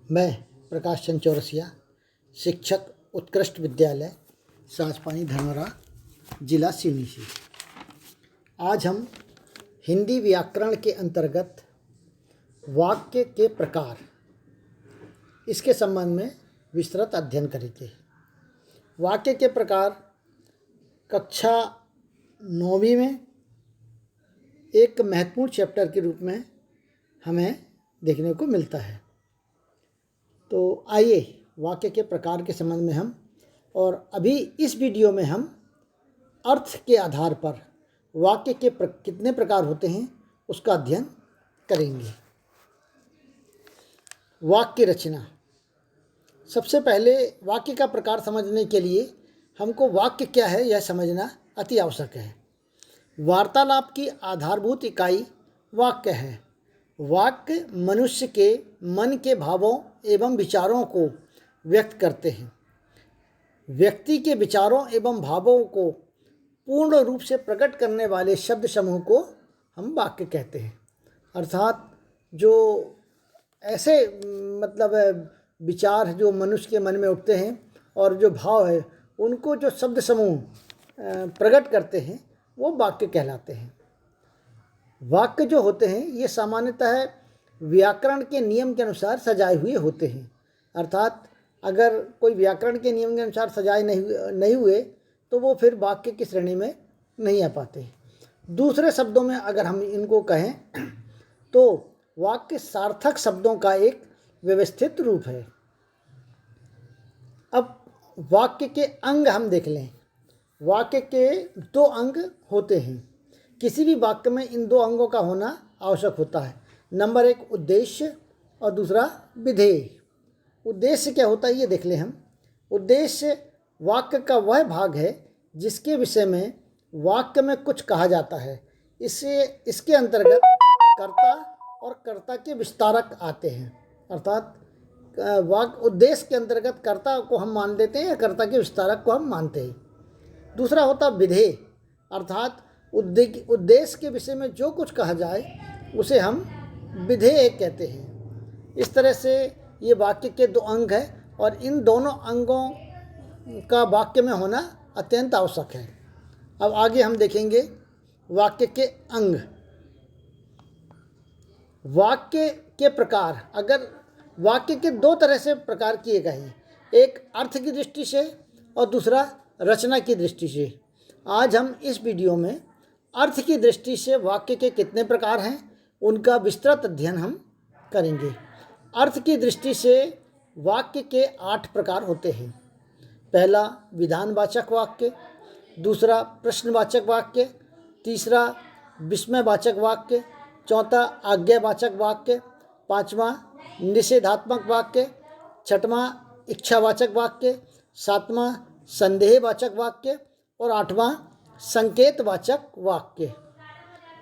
मैं प्रकाश चंद चौरसिया, शिक्षक, उत्कृष्ट विद्यालय साजपानी धनौरा, जिला सिवनी से। आज हम हिंदी व्याकरण के अंतर्गत वाक्य के प्रकार, इसके संबंध में विस्तृत अध्ययन करेंगे। वाक्य के प्रकार कक्षा 9वीं में एक महत्वपूर्ण चैप्टर के रूप में हमें देखने को मिलता है। तो आइए वाक्य के प्रकार के संबंध में हम, और अभी इस वीडियो में हम अर्थ के आधार पर वाक्य के कितने प्रकार होते हैं उसका अध्ययन करेंगे। वाक्य रचना। सबसे पहले वाक्य का प्रकार समझने के लिए हमको वाक्य क्या है यह समझना अति आवश्यक है। वार्तालाप की आधारभूत इकाई वाक्य है। वाक्य मनुष्य के मन के भावों एवं विचारों को व्यक्त करते हैं। व्यक्ति के विचारों एवं भावों को पूर्ण रूप से प्रकट करने वाले शब्द समूह को हम वाक्य कहते हैं। अर्थात जो ऐसे विचार जो मनुष्य के मन में उठते हैं और जो भाव है उनको जो शब्द समूह प्रकट करते हैं वो वाक्य कहलाते हैं। वाक्य जो होते हैं ये सामान्यतः व्याकरण के नियम के अनुसार सजाए हुए होते हैं। अर्थात अगर कोई व्याकरण के नियम के अनुसार सजाए नहीं हुए तो वो फिर वाक्य की श्रेणी में नहीं आ पाते। दूसरे शब्दों में अगर हम इनको कहें तो वाक्य सार्थक शब्दों का एक व्यवस्थित रूप है। अब वाक्य के अंग हम देख लें। वाक्य के 2 अंग होते हैं। किसी भी वाक्य में इन 2 अंगों का होना आवश्यक होता है। नंबर 1 उद्देश्य और दूसरा विधेय। उद्देश्य क्या होता है ये देख लें हम। उद्देश्य वाक्य का वह भाग है जिसके विषय में वाक्य में कुछ कहा जाता है। इसके अंतर्गत कर्ता और कर्ता के विस्तारक आते हैं। अर्थात उद्देश्य के अंतर्गत कर्ता को हम मान देते हैं या कर्ता के विस्तारक को हम मानते हैं। दूसरा होता विधेय, अर्थात उद्देश्य के विषय में जो कुछ कहा जाए उसे हम विधेय कहते हैं। इस तरह से ये वाक्य के 2 अंग हैं और इन दोनों अंगों का वाक्य में होना अत्यंत आवश्यक है। अब आगे हम देखेंगे वाक्य के अंग। वाक्य के प्रकार, अगर वाक्य के 2 तरह से प्रकार किए गए हैं, एक अर्थ की दृष्टि से और दूसरा रचना की दृष्टि से। आज हम इस वीडियो में अर्थ की दृष्टि से वाक्य के कितने प्रकार हैं उनका विस्तृत अध्ययन हम करेंगे। अर्थ की दृष्टि से वाक्य के 8 प्रकार होते हैं। पहला विधानवाचक वाक्य, दूसरा प्रश्नवाचक वाक्य, तीसरा विस्मयवाचक वाक्य, चौथा आज्ञावाचक वाक्य, पांचवा निषेधात्मक वाक्य, छठवां इच्छावाचक वाक्य, सातवां संदेहवाचक वाक्य और 8वां संकेतवाचक वाक्य।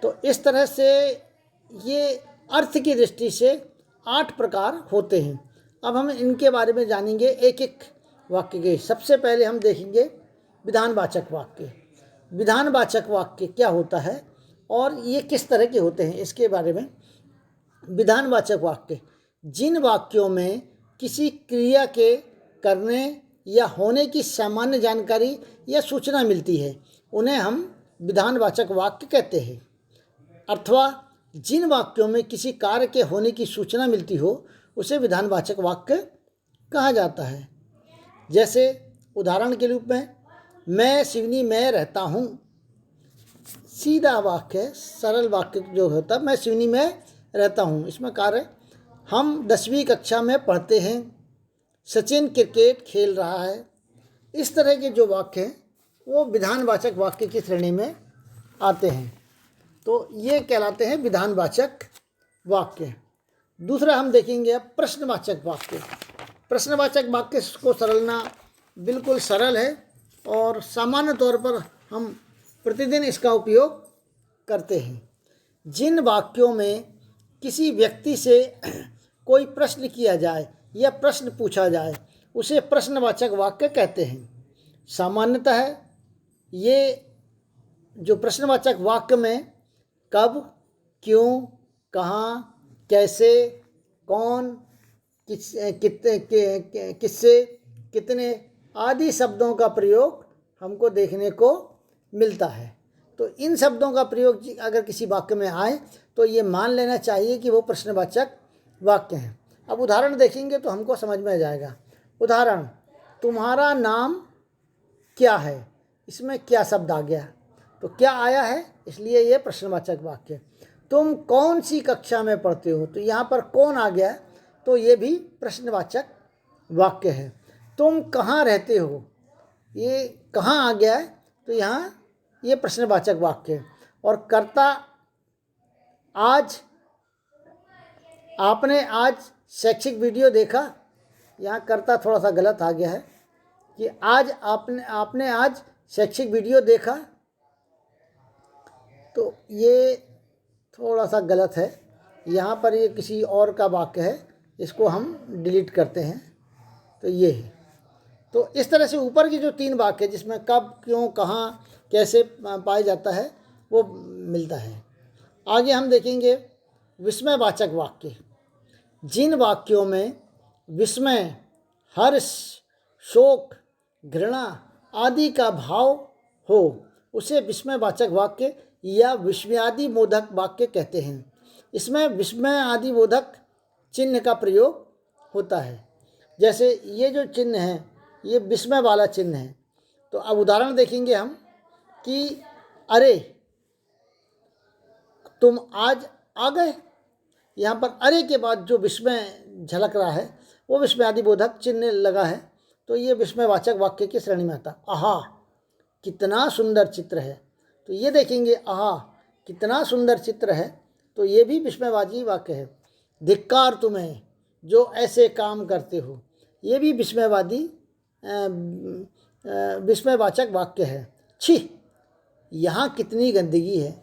तो इस तरह से ये अर्थ की दृष्टि से 8 प्रकार होते हैं। अब हम इनके बारे में जानेंगे एक एक वाक्य के। सबसे पहले हम देखेंगे विधानवाचक वाक्य। विधानवाचक वाक्य क्या होता है और ये किस तरह के होते हैं इसके बारे में। विधानवाचक वाक्य जिन वाक्यों में किसी क्रिया के करने या होने की सामान्य जानकारी या सूचना मिलती है उन्हें हम विधानवाचक वाक्य कहते हैं। अथवा जिन वाक्यों में किसी कार्य के होने की सूचना मिलती हो उसे विधानवाचक वाक्य कहा जाता है। जैसे उदाहरण के रूप में मैं सिवनी में रहता हूँ। सीधा वाक्य, सरल वाक्य जो होता है मैं सिवनी में रहता हूँ, इसमें कार्य हम 10वीं कक्षा में पढ़ते हैं, सचिन क्रिकेट खेल रहा है। इस तरह के जो वाक्य हैं वो विधानवाचक वाक्य की श्रेणी में आते हैं। तो ये कहलाते हैं विधानवाचक वाक्य। दूसरा हम देखेंगे अब प्रश्नवाचक वाक्य। प्रश्नवाचक वाक्य को सरलना बिल्कुल सरल है और सामान्य तौर पर हम प्रतिदिन इसका उपयोग करते हैं। जिन वाक्यों में किसी व्यक्ति से कोई प्रश्न किया जाए या प्रश्न पूछा जाए उसे प्रश्नवाचक वाक्य कहते हैं। सामान्यतः ये जो प्रश्नवाचक वाक्य में कब, क्यों, कहाँ, कैसे, कौन, किससे, कितने आदि शब्दों का प्रयोग हमको देखने को मिलता है। तो इन शब्दों का प्रयोग अगर किसी वाक्य में आए तो ये मान लेना चाहिए कि वो प्रश्नवाचक वाक्य हैं। अब उदाहरण देखेंगे तो हमको समझ में आ जाएगा। उदाहरण, तुम्हारा नाम क्या है, इसमें क्या शब्द आ गया, तो क्या आया है, इसलिए ये प्रश्नवाचक वाक्य। तुम कौन सी कक्षा में पढ़ते हो, तो यहाँ पर कौन आ गया, तो ये भी प्रश्नवाचक वाक्य है। तुम कहाँ रहते हो, ये कहाँ आ गया है, तो यहाँ ये प्रश्नवाचक वाक्य है। और कर्ता, आज, आपने आज शैक्षिक वीडियो देखा, यहाँ कर्ता थोड़ा सा गलत आ गया है कि आज आपने आज शैक्षिक वीडियो देखा, तो ये थोड़ा सा गलत है। यहाँ पर ये किसी और का वाक्य है, इसको हम डिलीट करते हैं। तो ये है। तो इस तरह से ऊपर की जो 3 वाक्य जिसमें कब, क्यों, कहाँ, कैसे पाया जाता है वो मिलता है। आगे हम देखेंगे विस्मयवाचक वाक्य। जिन वाक्यों में विस्मय, हर्ष, शोक, घृणा आदि का भाव हो उसे विस्मयवाचक वाक्य या विस्मयादिबोधक वाक्य कहते हैं। इसमें विस्मयादिबोधक चिन्ह का प्रयोग होता है। जैसे ये जो चिन्ह है ये विस्मय वाला चिन्ह है। तो अब उदाहरण देखेंगे हम कि अरे तुम आज आ गए, यहाँ पर अरे के बाद जो विस्मय झलक रहा है वो विस्मयादिबोधक चिन्ह लगा है, तो ये विस्मयवाचक वाक्य की श्रेणी में आता। आहा कितना सुंदर चित्र है, तो ये देखेंगे आहा कितना सुंदर चित्र है, तो ये भी विस्मयवाची वाक्य है। धिक्कार तुम्हें जो ऐसे काम करते हो, ये भी विस्मयवाचक वाक्य है। छी यहाँ कितनी गंदगी है,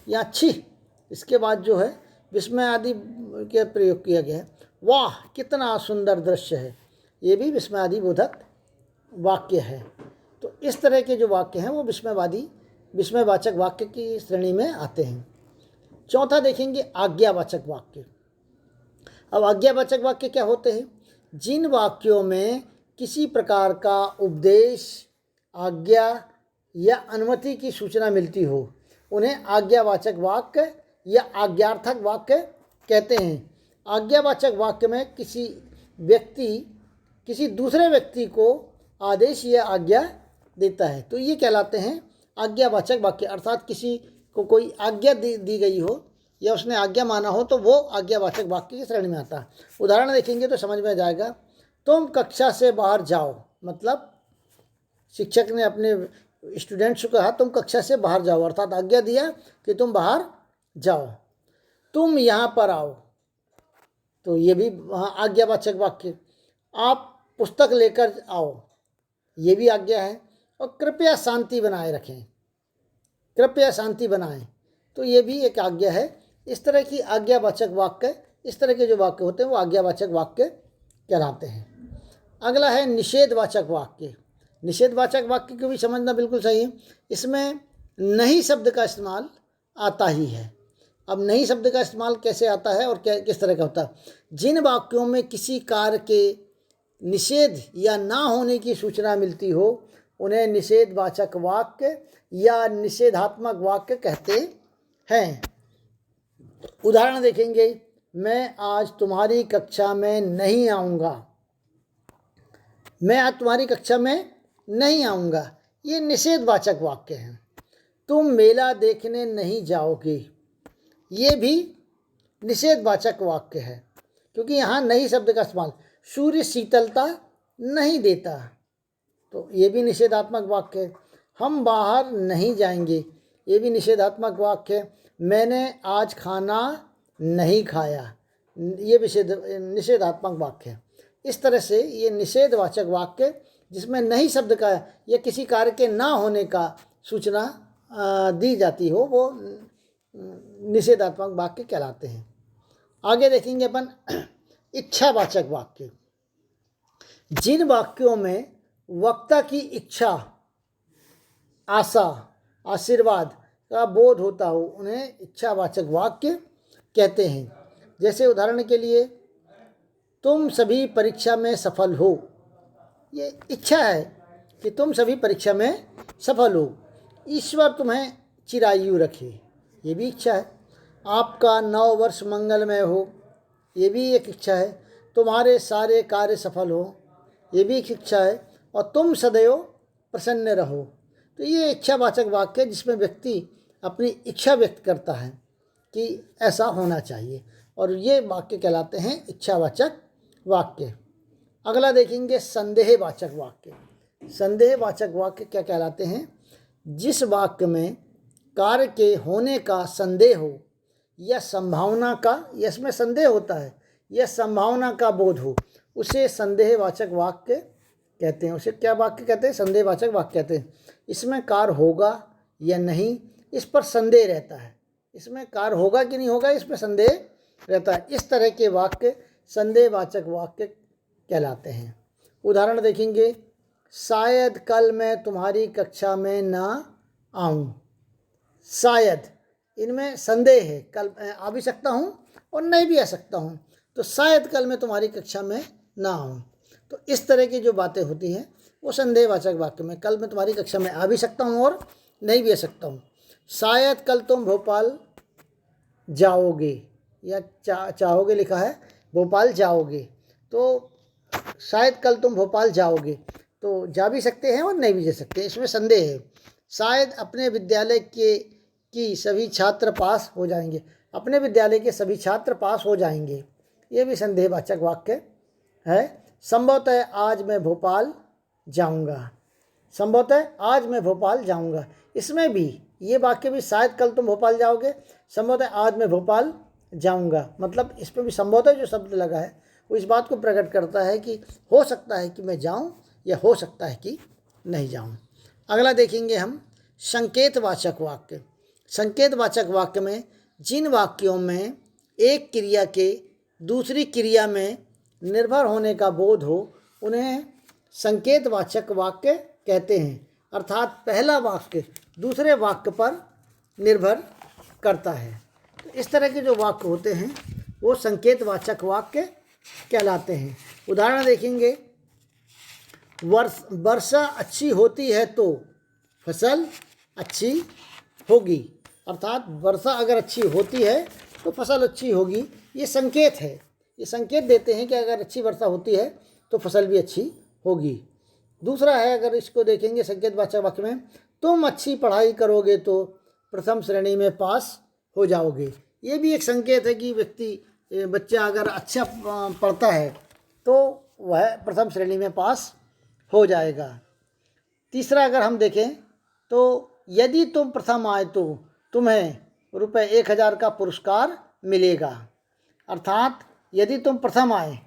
यहाँ छी, इसके बाद जो है विस्मय आदि के प्रयोग किया गया है। वाह कितना सुंदर दृश्य है, ये भी विस्मयादिबोधक वाक्य है। तो इस तरह के जो वाक्य हैं वो विस्मयवाचक वाक्य की श्रेणी में आते हैं। चौथा देखेंगे आज्ञावाचक वाक्य। अब आज्ञावाचक वाक्य क्या होते हैं? जिन वाक्यों में किसी प्रकार का उपदेश, आज्ञा या अनुमति की सूचना मिलती हो उन्हें आज्ञावाचक वाक्य या आज्ञार्थक वाक्य कहते हैं। आज्ञावाचक वाक्य में किसी व्यक्ति किसी दूसरे व्यक्ति को आदेश या आज्ञा देता है, तो ये कहलाते हैं आज्ञावाचक वाक्य। अर्थात किसी को कोई आज्ञा दी गई हो या उसने आज्ञा माना हो तो वो आज्ञावाचक वाक्य की श्रेणी में आता है। उदाहरण देखेंगे तो समझ में जाएगा। तुम कक्षा से बाहर जाओ, मतलब शिक्षक ने अपने स्टूडेंट्स को कहा तुम कक्षा से बाहर जाओ, अर्थात आज्ञा दिया कि तुम बाहर जाओ। तुम यहाँ पर आओ, तो ये भी वहाँ आज्ञावाचक वाक्य। आप पुस्तक लेकर आओ, ये भी आज्ञा है। और कृपया शांति बनाए रखें, कृपया शांति बनाएं, तो ये भी एक आज्ञा है। इस तरह की आज्ञावाचक वाक्य, इस तरह के जो वाक्य होते हैं वो आज्ञावाचक वाक्य कहलाते हैं। अगला है निषेधवाचक वाक्य। निषेधवाचक वाक्य को भी समझना बिल्कुल सही है। इसमें नहीं शब्द का इस्तेमाल आता ही है। अब नहीं शब्द का इस्तेमाल कैसे आता है और क्या किस तरह का होता है? जिन वाक्यों में किसी कार्य के निषेध या ना होने की सूचना मिलती हो उन्हें निषेधवाचक वाक्य या निषेधात्मक वाक्य कहते हैं। उदाहरण देखेंगे, मैं आज तुम्हारी कक्षा में नहीं आऊँगा, मैं आज तुम्हारी कक्षा में नहीं आऊँगा, ये निषेधवाचक वाक्य है। तुम मेला देखने नहीं जाओगे, ये भी निषेधवाचक वाक्य है, क्योंकि यहाँ नहीं शब्द का इस्तेमाल। सूर्य शीतलता नहीं देता, तो ये भी निषेधात्मक वाक्य है। हम बाहर नहीं जाएंगे, ये भी निषेधात्मक वाक्य है। मैंने आज खाना नहीं खाया, ये निषेधात्मक वाक्य है। इस तरह से ये निषेधवाचक वाक्य जिसमें नहीं शब्द का या किसी कार्य के ना होने का सूचना दी जाती हो वो निषेधात्मक वाक्य कहलाते हैं। आगे देखेंगे अपन इच्छावाचक वाक्य। जिन वाक्यों में वक्ता की इच्छा, आशा, आशीर्वाद का बोध होता हो उन्हें इच्छावाचक वाक्य कहते हैं। जैसे उदाहरण के लिए, तुम सभी परीक्षा में सफल हो। ये इच्छा है कि तुम सभी परीक्षा में सफल हो। ईश्वर तुम्हें चिरायु रखे, ये भी इच्छा है। आपका 9 वर्ष मंगलमय हो, ये भी एक इच्छा है। तुम्हारे सारे कार्य सफल हो, ये भी एक इच्छा है। और तुम सदैव प्रसन्न रहो। तो ये इच्छावाचक वाक्य है जिसमें व्यक्ति अपनी इच्छा व्यक्त करता है कि ऐसा होना चाहिए, और ये वाक्य कहलाते हैं इच्छावाचक वाक्य। अगला देखेंगे संदेहवाचक वाक्य। संदेहवाचक वाक्य क्या कहलाते हैं? जिस वाक्य में कार्य के होने का संदेह हो या संभावना का, या इसमें संदेह होता है, या संभावना का बोध हो, उसे संदेहवाचक वाक्य कहते हैं। उसे क्या वाक्य कहते हैं? संदेहवाचक वाक्य कहते हैं। इसमें कार्य होगा या नहीं, इस पर संदेह रहता है। इसमें कार्य होगा कि नहीं होगा, इसमें संदेह रहता है। इस तरह के वाक्य संदेहवाचक वाक्य कहलाते हैं। उदाहरण देखेंगे, शायद कल मैं तुम्हारी कक्षा में ना आऊँ। शायद, इनमें संदेह है, कल आ भी सकता हूँ और नहीं भी आ सकता हूँ, तो शायद कल मैं तुम्हारी कक्षा में ना आऊँ। तो इस तरह की जो बातें होती हैं वो संदेहवाचक वाक्य में, कल मैं तुम्हारी कक्षा में आ भी सकता हूँ और नहीं भी आ सकता हूँ। शायद कल तुम भोपाल जाओगे, या चाहोगे लिखा है, भोपाल जाओगे, तो शायद कल तुम भोपाल जाओगे, तो जा भी सकते हैं और नहीं भी जा सकते, इसमें संदेह है। शायद अपने विद्यालय की सभी छात्र पास हो जाएंगे, अपने विद्यालय के सभी छात्र पास हो जाएंगे, ये भी संदेहवाचक वाक्य है। संभवतः आज मैं भोपाल जाऊंगा। संभवतः आज मैं भोपाल जाऊंगा, इसमें भी ये वाक्य भी, शायद कल तुम भोपाल जाओगे, संभवतः आज मैं भोपाल जाऊंगा, मतलब इसमें भी संभवतः जो शब्द लगा है वो इस बात को प्रकट करता है कि हो सकता है कि मैं जाऊं या हो सकता है कि नहीं जाऊं। अगला देखेंगे हम संकेतवाचक वाक्य। संकेतवाचक वाक्य में जिन वाक्यों में एक क्रिया के दूसरी क्रिया में निर्भर होने का बोध हो, उन्हें संकेतवाचक वाक्य कहते हैं। अर्थात पहला वाक्य दूसरे वाक्य पर निर्भर करता है। तो इस तरह के जो वाक्य होते हैं वो संकेतवाचक वाक्य कहलाते हैं। उदाहरण देखेंगे, वर्षा अच्छी होती है तो फसल अच्छी होगी। अर्थात वर्षा अगर अच्छी होती है तो फसल अच्छी होगी, ये संकेत है। ये संकेत देते हैं कि अगर अच्छी वर्षा होती है तो फसल भी अच्छी होगी। दूसरा है, अगर इसको देखेंगे संकेतवाचक वाक्य में, तुम अच्छी पढ़ाई करोगे तो प्रथम श्रेणी में पास हो जाओगे। ये भी एक संकेत है कि बच्चा अगर अच्छा पढ़ता है तो वह प्रथम श्रेणी में पास हो जाएगा। तीसरा अगर हम देखें तो यदि तुम प्रथम आए तो तुम्हें ₹1000 का पुरस्कार मिलेगा। अर्थात यदि तुम प्रथम आए,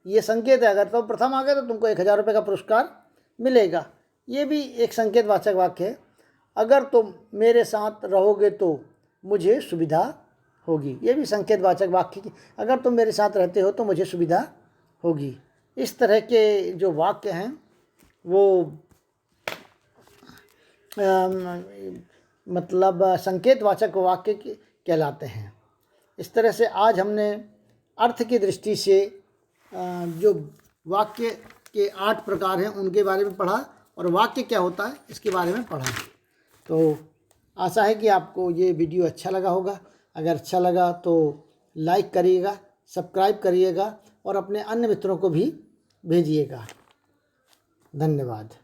ये संकेत है, अगर तुम प्रथम आ गए तो तुमको ₹1000 का पुरस्कार मिलेगा। ये भी एक संकेतवाचक वाक्य है। अगर तुम मेरे साथ रहोगे तो मुझे सुविधा होगी, ये भी संकेतवाचक वाक्य की, अगर तुम मेरे साथ रहते हो तो मुझे सुविधा होगी। इस तरह के जो वाक्य हैं वो मतलब संकेतवाचक वाक्य कहलाते हैं। इस तरह से आज हमने अर्थ की दृष्टि से जो वाक्य के 8 प्रकार हैं उनके बारे में पढ़ा, और वाक्य क्या होता है इसके बारे में पढ़ा। तो आशा है कि आपको ये वीडियो अच्छा लगा होगा। अगर अच्छा लगा तो लाइक करिएगा, सब्सक्राइब करिएगा और अपने अन्य मित्रों को भी भेजिएगा। धन्यवाद।